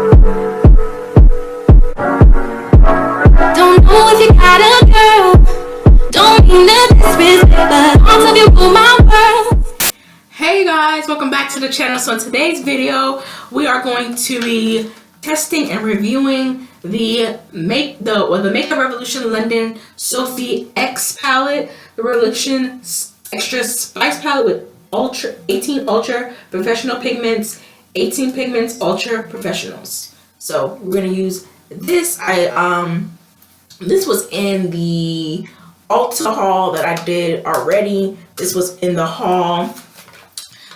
Don't know if you got a girl. Don't mean to disrespect, but all of you rule my world. Hey guys, welcome back to the channel. So in today's video, we are going to be testing and reviewing the Makeup Revolution London Soph X palette, the Revolution Extra Spice palette with 18 Ultra Professional pigments, 18 pigments Ultra Professionals. So we're gonna use this. This was in the Ulta haul that I did already. This was in the haul.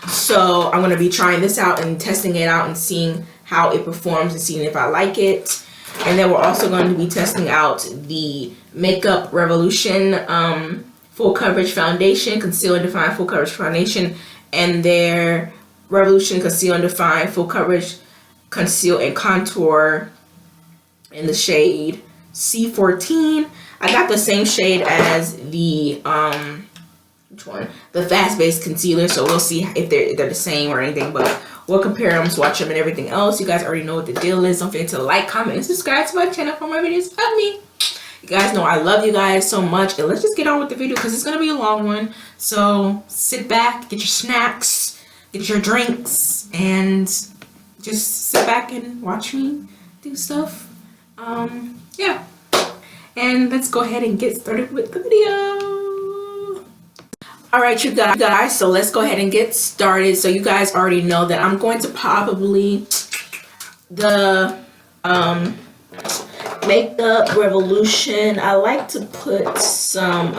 So I'm going to be trying this out and testing it out and seeing how it performs and seeing if I like it. And then we're also going to be testing out the Makeup Revolution Full Coverage Foundation, Conceal and Define Full Coverage Foundation, and their Revolution Conceal and Define Full Coverage Conceal and Contour in the shade C14. I got the same shade as the the fast base concealer, so we'll see if they're the same or anything, but we'll compare them, swatch them, and everything else. You guys already know what the deal is. Don't forget to like, comment, and subscribe to my channel for more videos of me. You guys know I love you guys so much, and let's just get on with the video because it's gonna be a long one. So sit back, get your snacks, get your drinks, and just sit back and watch me do stuff. Yeah, and let's go ahead and get started with the video. All right, you guys, so let's go ahead and get started. So you guys already know that I'm going to probably the Makeup Revolution. I like to put some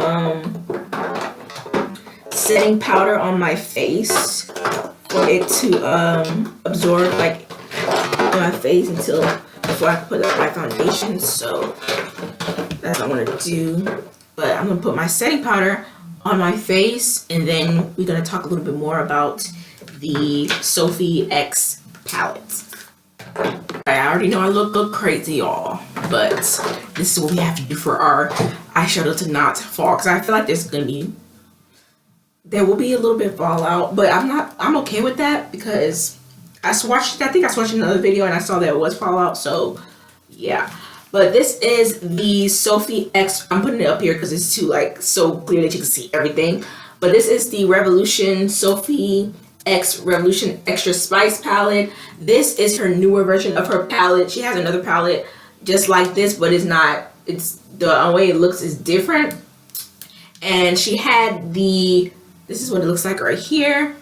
setting powder on my face for it to absorb like my face until before I put up my foundation. So that's what I'm gonna do. But I'm gonna put my setting powder on my face, and then we're gonna talk a little bit more about the Soph X palette. I already know I look crazy, y'all, but this is what we have to do for our eyeshadow to not fall, because I feel like there will be a little bit fallout, but I'm okay with that because I think I watched another video and I saw that it was fallout, so yeah. But this is the Soph X. I'm putting it up here because it's too so clear that you can see everything. But this is the Revolution Soph X Revolution Extra Spice palette. This is her newer version of her palette. She has another palette just like this, but it's not. It's the way it looks is different. And she had this is what it looks like right here.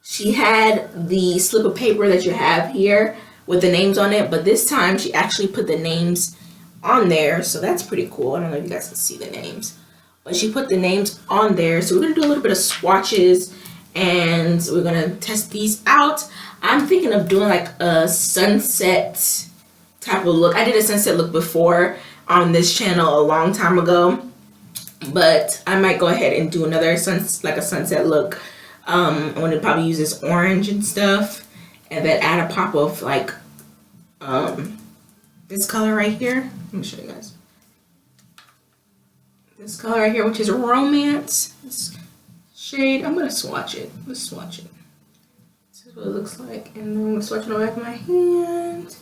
She had the slip of paper that you have here with the names on it, but this time she actually put the names on there, so that's pretty cool. I don't know if you guys can see the names, but she put the names on there. So we're gonna do a little bit of swatches and we're gonna test these out. I'm thinking of doing like a sunset type of look. I did a sunset look before on this channel a long time ago, but I might go ahead and do another sunset look. I'm gonna probably use this orange and stuff, and then add a pop of like this color right here. Let me show you guys. This color right here, which is Romance. This shade, I'm gonna swatch it. Let's swatch it. This is what it looks like, and then I'm gonna swatch it on the back of my hand.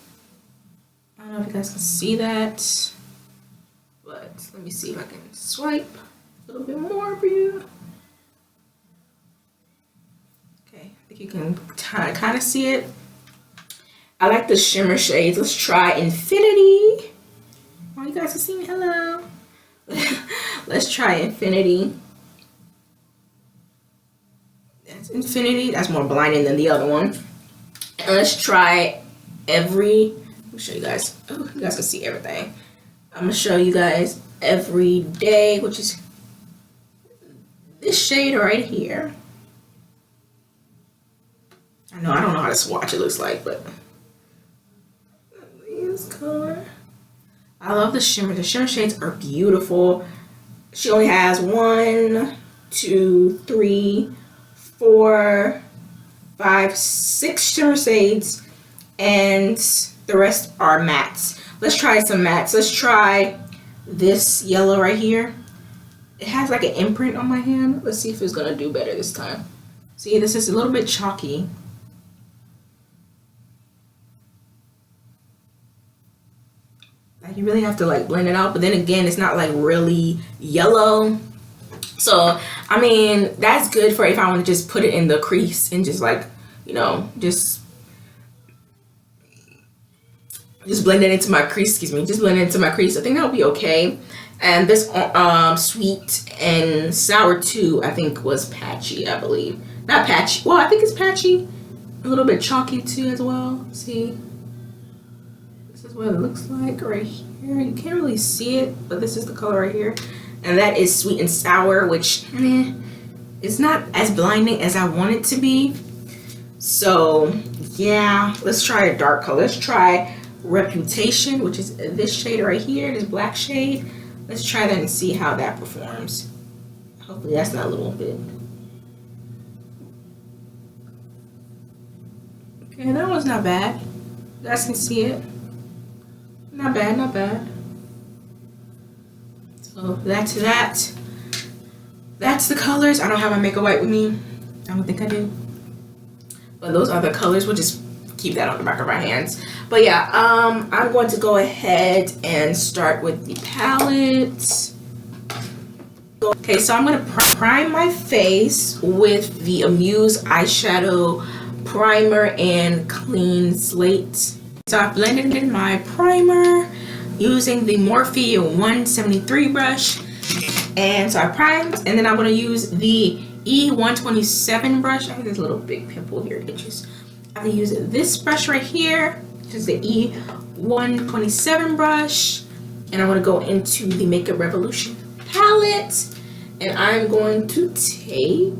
I don't know if you guys can see that, but let me see if I can swipe a little bit more for you. I think you can kind of see it. I like the shimmer shades. Let's try Infinity. Oh, you guys can see me. Hello. Let's try Infinity. That's Infinity. That's more blinding than the other one. And let's try Let me show you guys. Oh, you guys can see everything. I'm gonna show you guys Everyday, which is this shade right here. I don't know how to swatch it looks like, but this color. I love the shimmer. The shimmer shades are beautiful. She only has 1, 2, 3, 4, 5, 6 shimmer shades, and the rest are mattes. Let's try some mattes. Let's try this yellow right here. It has like an imprint on my hand. Let's see if it's gonna do better this time. See, this is a little bit chalky. Like, you really have to like blend it out, but then again, it's not like really yellow. So I mean, that's good for if I want to just put it in the crease and just like, you know, just blend it into my crease. Excuse me, just blend it into my crease. I think that'll be okay. And this sweet and sour too, I think was patchy, I believe. Not patchy. Well, I think it's patchy. A little bit chalky too as well. See, this is what it looks like right here. You can't really see it, but this is the color right here. And that is sweet and sour, which it's not as blinding as I want it to be. So yeah, let's try a dark color. Let's try Reputation, which is this shade right here, this black shade. Let's try that and see how that performs. Hopefully that's not a little bit. Okay, that one's not bad. You guys can see it. Not bad, not bad. So that's that. That's the colors. I don't have my makeup wipe with me. I don't think I do. But those are the colors. We'll just keep that on the back of our hands. But yeah, I'm going to go ahead and start with the palette. Okay, so I'm going to prime my face with the Amuse eyeshadow primer and clean slate. So I've blended in my primer using the Morphe 173 brush. And so I primed, and then I'm going to use the E127 brush. I have this little big pimple here, itches. I'm going to use this brush right here, which is the E127 brush. And I'm going to go into the Makeup Revolution palette. And I'm going to take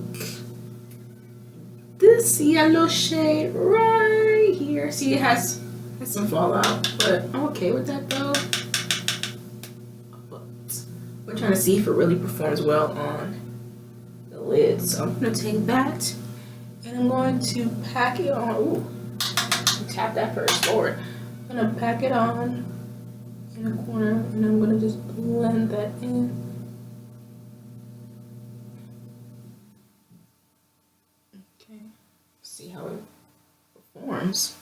this yellow shade right here. See, it has some fallout, but I'm okay with that though. But we're trying to see if it really performs well on the lid. So I'm going to take that and I'm going to pack it on. Ooh, tap that first, Lord. I'm going to pack it on in a corner and I'm going to just blend that in. Okay, see how it performs.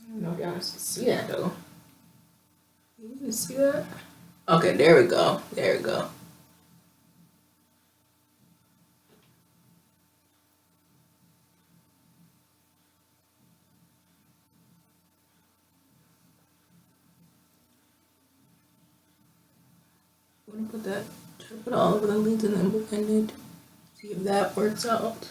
I don't know if y'all can see that though. You can see that? Okay, there we go. There we go. I'm gonna put that, try to put it all over the lids and then blend it. See if that works out.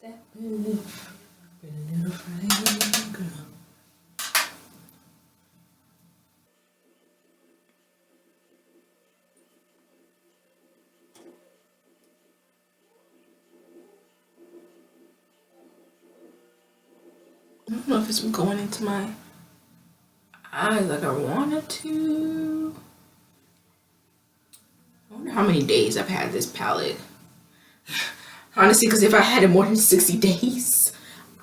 That little fine girl. I don't know if it's going into my eyes like I wanted to. I wonder how many days I've had this palette. Honestly, because if I had it more than 60 days,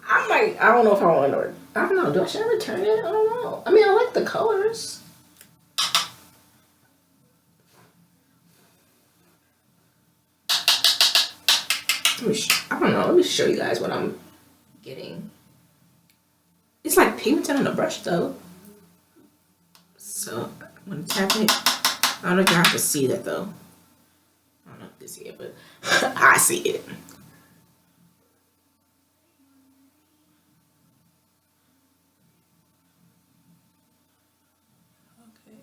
I don't know if I want to, I don't know, do I should I return it? I don't know. I mean, I like the colors. I don't know, let me show you guys what I'm getting. It's like pigmented on the brush though. So I'm gonna tap it. I don't know if you have to see that though. I don't know if you can see it, but I see it. Okay.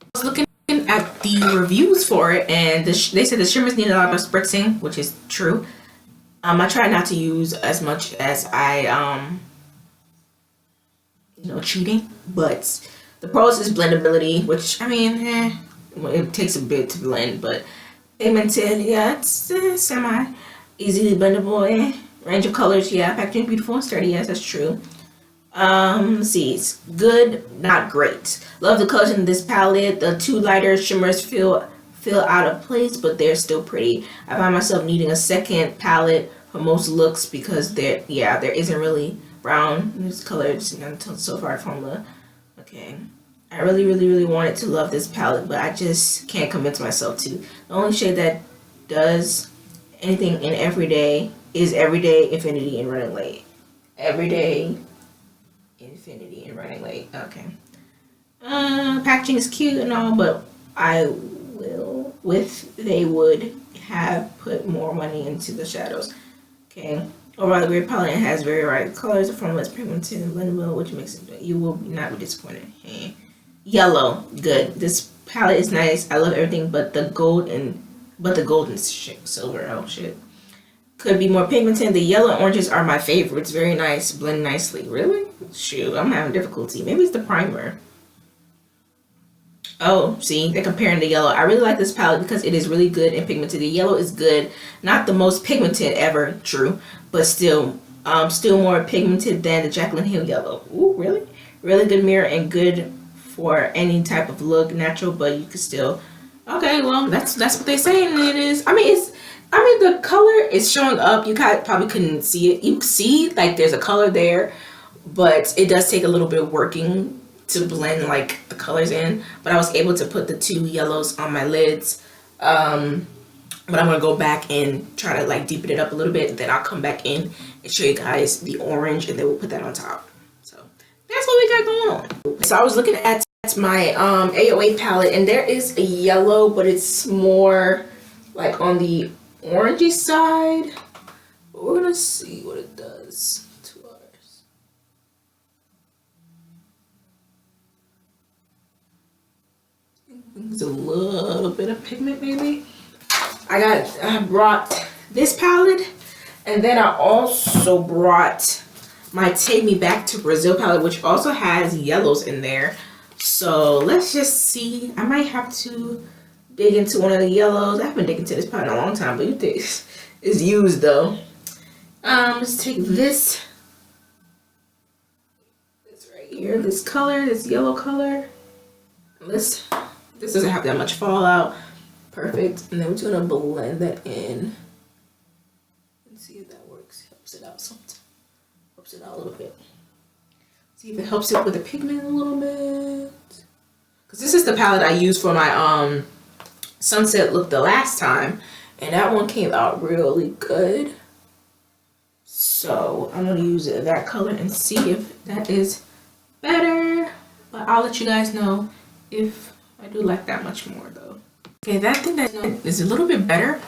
I was looking at the reviews for it, and they said the shimmers need a lot of spritzing, which is true. I try not to use as much as I you know, cheating, but the pros is blendability, which I mean, it takes a bit to blend, but pigmented, yeah, it's semi easily blendable. Range of colors, yeah, packaging beautiful and sturdy, yes, that's true. Let's see, it's good, not great. Love the colors in this palette. The two lighter shimmers feel out of place, but they're still pretty. I find myself needing a second palette for most looks because there isn't really brown. This color just so far from the, okay. I really, really, really wanted to love this palette, but I just can't convince myself to. The only shade that does anything in Everyday is Everyday, Infinity, and Running Late. Everyday, Infinity, and Running Late. Okay. Packaging is cute and all, but I will, they would have put more money into the shadows. Okay. Overall, the great palette has very bright colors. The formula is pigmented and blendable, which makes it you will not be disappointed. Hey. Yellow, good. This palette is nice. I love everything but the gold and silver. Oh shit. Could be more pigmented. The yellow and oranges are my favorites. Very nice. Blend nicely. Really? Shoot, I'm having difficulty. Maybe it's the primer. Oh, see, they're comparing the yellow. I really like this palette because it is really good and pigmented. The yellow is good. Not the most pigmented ever, true, but still more pigmented than the Jaclyn Hill yellow. Ooh, really? Really good mirror and good for any type of look, natural, but you could still. Okay, well, that's what they're saying it is. I mean, the color is showing up. You probably couldn't see it. You see, like, there's a color there, but it does take a little bit of working to blend like the colors in, but I was able to put the 2 yellows on my lids. But I'm gonna go back and try to like deepen it up a little bit, and then I'll come back in and show you guys the orange, and then we'll put that on top. So that's what we got going on. So I was looking at my AOA palette, and there is a yellow, but it's more like on the orangey side. But we're gonna see what it does. There's a little bit of pigment maybe. I brought this palette, and then I also brought my Take Me Back to Brazil palette, which also has yellows in there. So let's just see. I might have to dig into one of the yellows. I haven't digged into this palette in a long time, but you think it's used though. Let's take this right here, this color, this yellow color. This doesn't have that much fallout. Perfect. And then we're just gonna blend that in and see if that works. Helps it out something. Helps it out a little bit. See if it helps it with the pigment a little bit. Cause this is the palette I used for my sunset look the last time, and that one came out really good. So I'm gonna use that color and see if that is better. But I'll let you guys know if I do like that much more though. Okay, that thing that is a little bit better.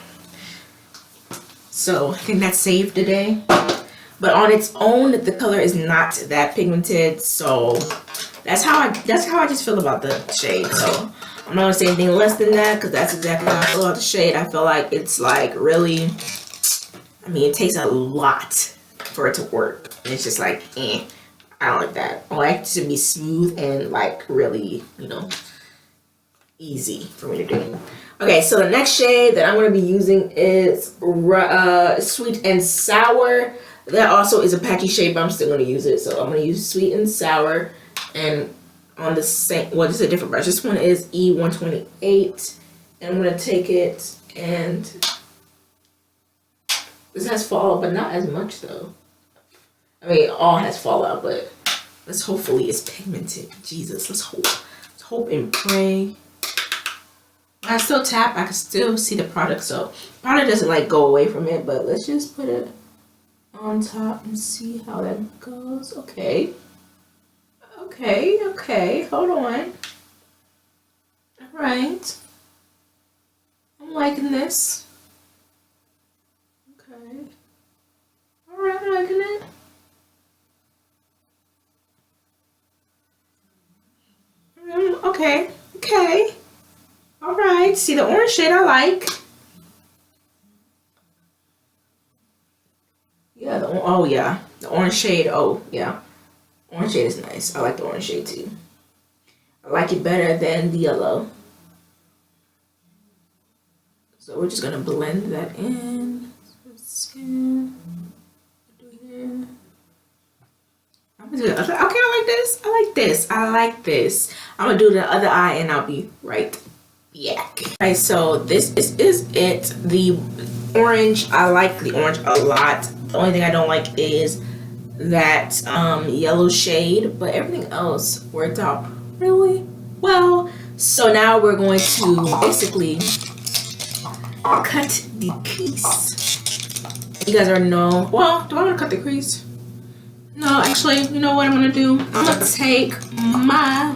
So I think that's saved today. But on its own, the color is not that pigmented. So that's how I just feel about the shade. So I'm not gonna say anything less than that, because that's exactly how I feel about the shade. I feel like it's like really, I mean, it takes a lot for it to work. And it's just like, I don't like that. I like it to be smooth and like really, you know, easy for me to do. Okay, so the next shade that I'm going to be using is Sweet and Sour. That also is a patchy shade, but I'm still going to use it. So I'm going to use Sweet and Sour, and on the same, well, this is a different brush. This one is E128, and I'm going to take it, and this has fallout, but not as much though. I mean, it all has fallout, but let's hopefully it's pigmented. Jesus, let's hope and pray. When I still tap, I can still see the product, so the product doesn't like go away from it, but let's just put it on top and see how that goes. Okay, hold on. All right, I'm liking this. Okay, all right, I'm liking it. Okay. All right, see the orange shade I like. Yeah, the orange shade. Oh yeah, orange shade is nice. I like the orange shade too. I like it better than the yellow. So we're just gonna blend that in. Skin. Okay, I like this. I like this. I'm gonna do the other eye, and I'll be right back. Okay, so this is it. The orange, I like the orange a lot. The only thing I don't like is that yellow shade, but everything else worked out really well. So now we're going to basically cut the crease. You guys already know. Well, do I want to cut the crease? No, actually, you know what I'm gonna do? I'm gonna take my.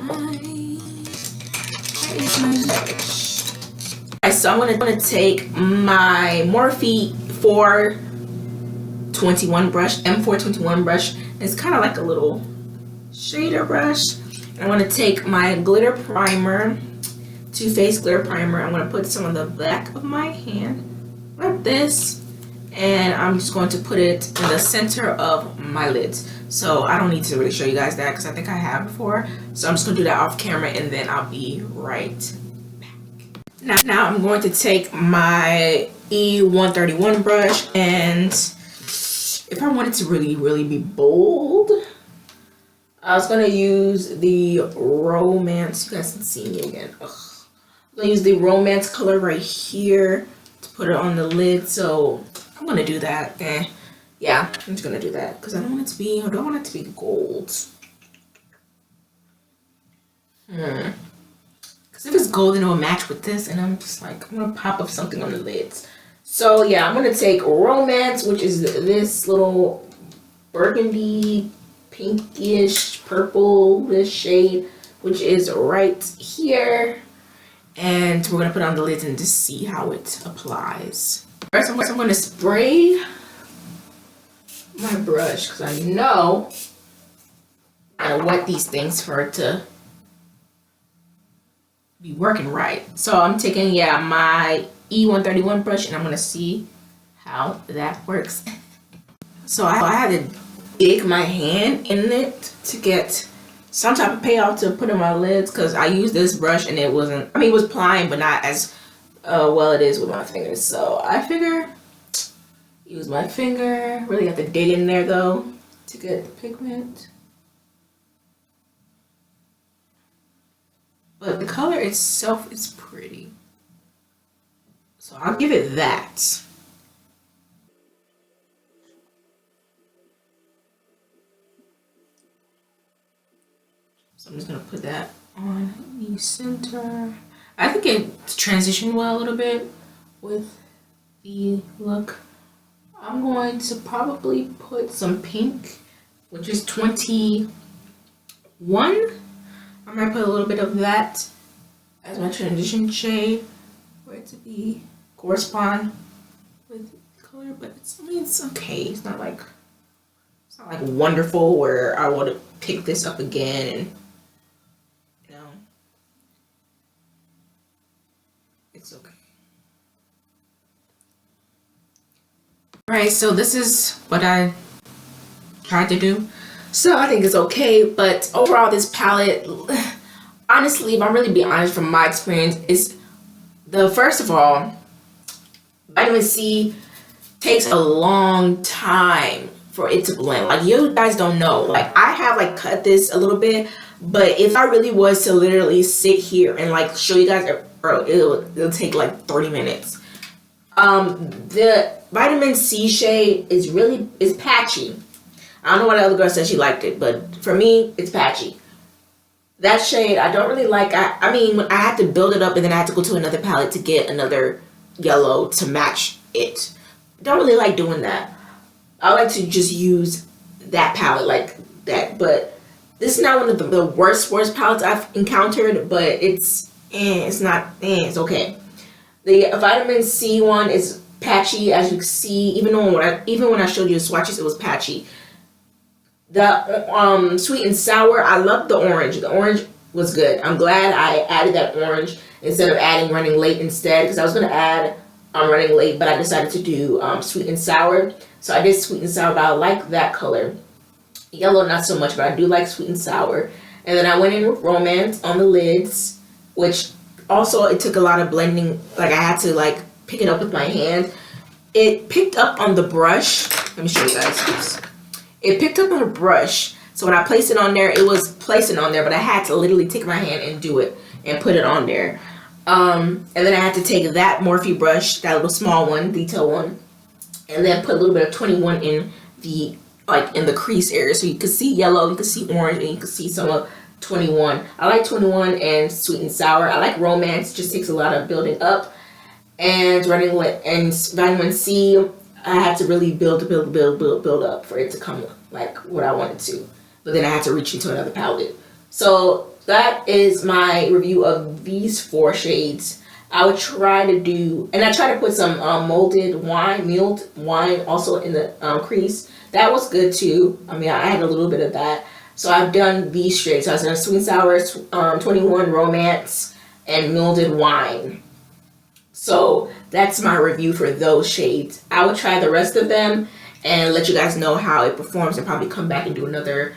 Alright, so I'm gonna take my Morphe 421 brush, M421 brush. It's kind of like a little shader brush. I'm gonna take my glitter primer, Too Faced glitter primer. I'm gonna put some on the back of my hand, like this. And I'm just going to put it in the center of my lids. So I don't need to really show you guys that because I think I have before. So I'm just gonna do that off camera and then I'll be right back. Now I'm going to take my E131 brush, and if I wanted to really be bold, I was gonna use the Romance. You guys can see me again. Ugh. I'm gonna use the Romance color right here to put it on the lid. So I'm gonna do that. Yeah, I'm just gonna do that because I don't want it to be. I don't want it to be gold. Because if it's gold, then it will match with this, and I'm just like, I'm gonna pop up something on the lids. So yeah, I'm gonna take Romance, which is this little burgundy, pinkish, purple-ish shade, which is right here, and we're gonna put it on the lids and just see how it applies. First, I'm going to spray my brush because I know I wet these things for it to be working right. So I'm taking, yeah, my E131 brush, and I'm going to see how that works. So I had to dig my hand in it to get some type of payoff to put in my lids because I used this brush and it wasn't, I mean, it was applying, but not as well it is with my fingers. So I figure use my finger. Really have to dig in there though to get the pigment. But the color itself is pretty. So I'll give it that. So I'm just gonna put that on the center. I think it transitioned well a little bit with the look. I'm going to probably put some pink, which is 21. I might put a little bit of that as my transition shade for it to be correspond with the color, but it's, I mean, it's okay. It's not like wonderful where I want to pick this up again and it's okay. Alright, so this is what I tried to do. So I think it's okay, but overall this palette, honestly, if I'm really being honest from my experience, is first of all, vitamin C takes a long time for it to blend. Like, you guys don't know. Like, I have like cut this a little bit, but if I really was to literally sit here and like show you guys, bro, it'll take like 30 minutes. The vitamin C shade is patchy. I don't know what the other girl said she liked it, but for me, it's patchy. That shade, I don't really like. I mean, I had to build it up and then I had to go to another palette to get another yellow to match it. Don't really like doing that. I like to just use that palette like that, but this is not one of the worst palettes I've encountered, but it's okay. The vitamin C one is patchy, as you can see. Even when I showed you the swatches, it was patchy. The sweet and sour, I love the orange. The orange was good. I'm glad I added that orange instead of adding Running Late instead, because I was going to add Running Late, but I decided to do sweet and sour. So I did sweet and sour, but I like that color. Yellow, not so much, but I do like sweet and sour. And then I went in with Romance on the lids, which also it took a lot of blending. Like, I had to like pick it up with my hand. It picked up on the brush. Let me show you guys. Oops. It picked up on the brush. So when I placed it on there, it was placing on there, but I had to literally take my hand and do it and put it on there. And then I had to take that Morphe brush, that little small one, detail one, and then put a little bit of 21 in the crease area, so you could see yellow, you could see orange, and you could see some of 21. I like 21 and Sweet and Sour. I like Romance. It just takes a lot of building up. And Vitamin C, I had to really build up for it to come like what I wanted to. But then I had to reach into another palette. So that is my review of these 4 shades. I would try to do, and I try to put some milled wine also in the crease. That was good too. I mean, I had a little bit of that. So I've done these shades. So I've done Sweet and Sour, 21 Romance, and Milled Wine. So that's my review for those shades. I will try the rest of them and let you guys know how it performs and probably come back and do another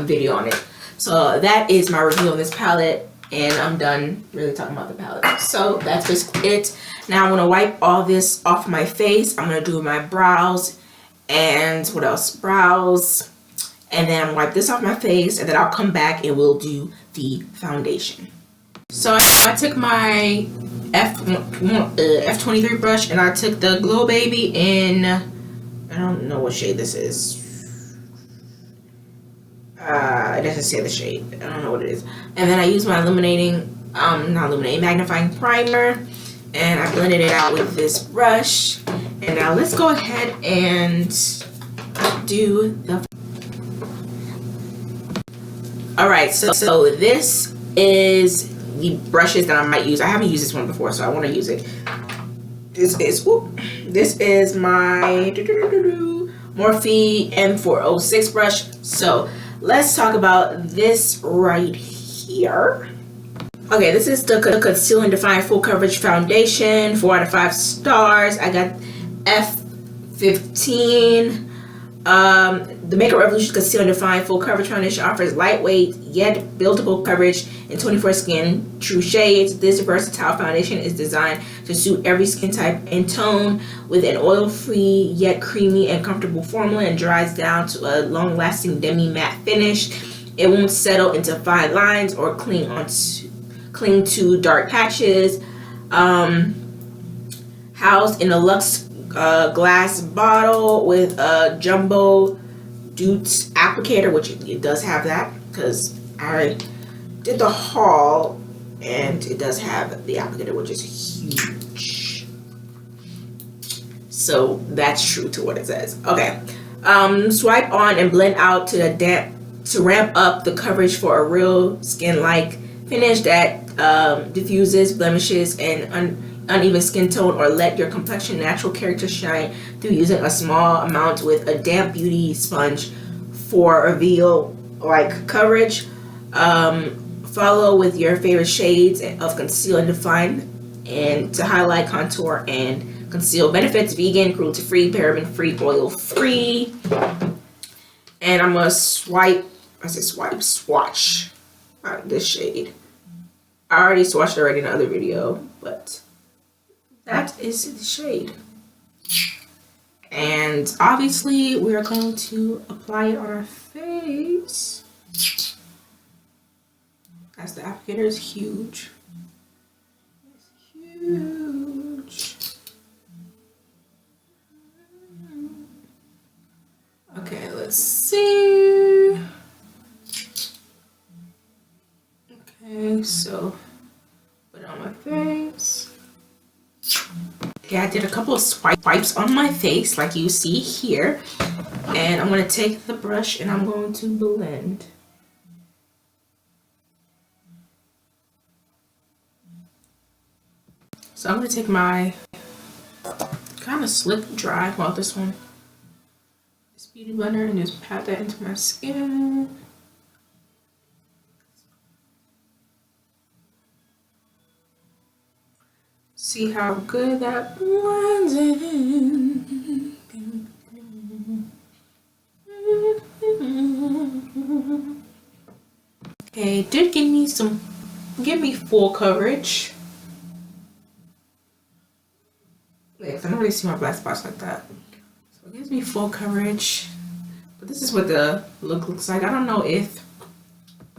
video on it. So that is my review on this palette, and I'm done really talking about the palette. So that's basically it. Now I'm going to wipe all this off my face. I'm going to do my brows and what else? Brows. And then I'm going to wipe this off my face, and then I'll come back and we'll do the foundation. So I took my F23 brush and I took the Glow Baby in, I don't know what shade this is. It doesn't say the shade. I don't know what it is. And then I used my magnifying primer, and I blended it out with this brush. And now let's go ahead and do the. Alright, so this is the brushes that I might use. I haven't used this one before, so I want to use it. This is my Morphe M406 brush. So let's talk about this right here. Okay, this is the Conceal and Define Full Coverage Foundation, 4 out of 5 stars. I got F15. The Makeup Revolution Conceal and Define Full Coverage Foundation offers lightweight yet buildable coverage in 24 skin true shades. This versatile foundation is designed to suit every skin type and tone with an oil-free yet creamy and comfortable formula, and dries down to a long-lasting demi-matte finish. It won't settle into fine lines or cling to dark patches. Housed in a luxe glass bottle with a jumbo Doot applicator, which it does have that because I did the haul and it does have the applicator, which is huge. So that's true to what it says. Okay, swipe on and blend out to ramp up the coverage for a real skin-like finish that diffuses blemishes and uneven skin tone, or let your complexion natural character shine through using a small amount with a damp beauty sponge for reveal like coverage. Follow with your favorite shades of Conceal and Define and to highlight, contour, and conceal. Benefits: vegan, cruelty free, paraben free, oil free. And I'm gonna swatch this shade. I already swatched already in another video, but that is the shade. And obviously we are going to apply it on our face, as the applicator is huge. It's huge. Okay, let's see. Okay, so put it on my face. Okay, I did a couple of swipes on my face like you see here, and I'm going to take the brush and I'm going to blend. So I'm going to take my kind of slick dry, well this one, this beauty blender, and just pat that into my skin. See how good that blends in. Okay, it did give me full coverage. Wait, I don't really see my black spots like that. So it gives me full coverage. But this is what the look looks like. I don't know if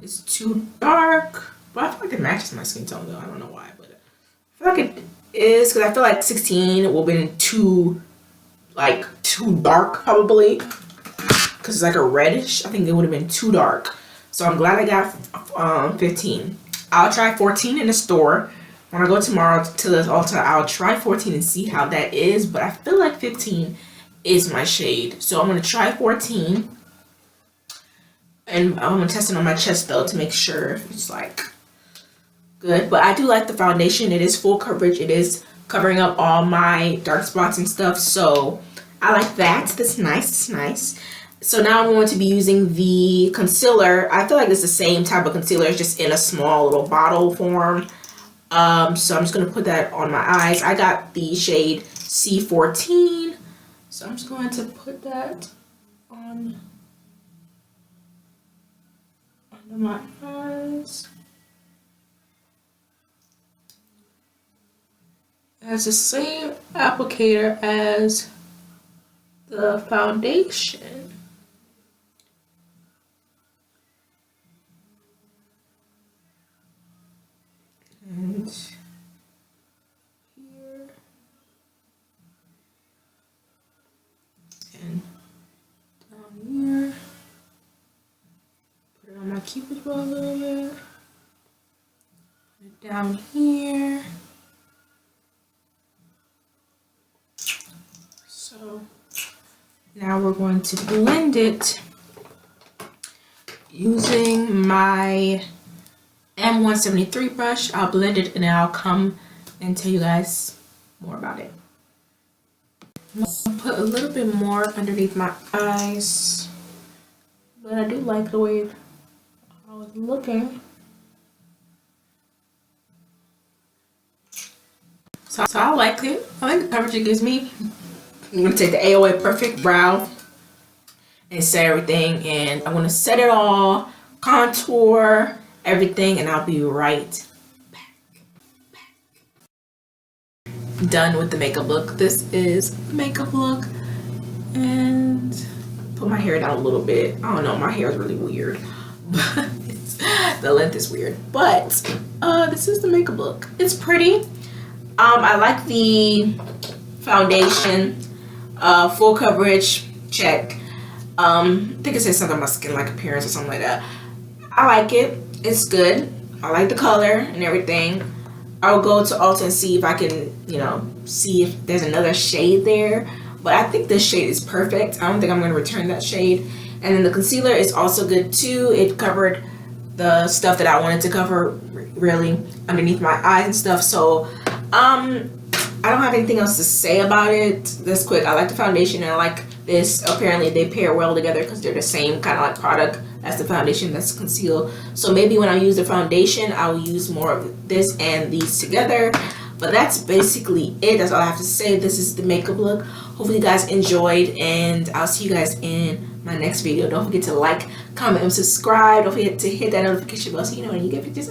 it's too dark, but I feel like it matches my skin tone though. I don't know why, but I feel like it is, because I feel like 16 will be too dark probably, because it's like a reddish. I think it would have been too dark. So I'm glad I got 15. I'll try 14 in the store. When I go tomorrow to the Ulta, I'll try 14 and see how that is. But I feel like 15 is my shade. So I'm going to try 14. And I'm going to test it on my chest though to make sure it's like good. But I do like the foundation. It is full coverage. It is covering up all my dark spots and stuff. So I like that. That's nice. It's nice. So now I'm going to be using the concealer. I feel like it's the same type of concealer. It's just in a small little bottle form. So I'm just going to put that on my eyes. I got the shade C14. So I'm just going to put that on under my eyes. It has the same applicator as the foundation. And here and down here. Put it on my cupid's bow a little bit. Put it down here. So now we're going to blend it using my M173 brush. I'll blend it and I'll come and tell you guys more about it. I'll put a little bit more underneath my eyes, but I do like the way I was looking. So I like it. I like the coverage it gives me. I'm going to take the AOA Perfect Brow and set everything, and I'm going to set it all, contour everything, and I'll be right back. Done with the makeup look. This is the makeup look, and put my hair down a little bit. I don't know, my hair is really weird, but the length is weird, but this is the makeup look. It's pretty. I like the foundation. Full coverage, check. I think it says something about skin-like appearance or something like that. I like it. It's good. I like the color and everything. I'll go to Ulta and see if I can, see if there's another shade there. But I think this shade is perfect. I don't think I'm going to return that shade. And then the concealer is also good too. It covered the stuff that I wanted to cover really underneath my eyes and stuff. So, I don't have anything else to say about it. This quick. I like the foundation and I like this. Apparently they pair well together because they're the same kind of like product as the foundation that's concealed. So maybe when I use the foundation, I'll use more of this and these together. But that's basically it. That's all I have to say. This is the makeup look. Hopefully you guys enjoyed, and I'll see you guys in my next video. Don't forget to like, comment, and subscribe. Don't forget to hit that notification bell so you know when you get pictures.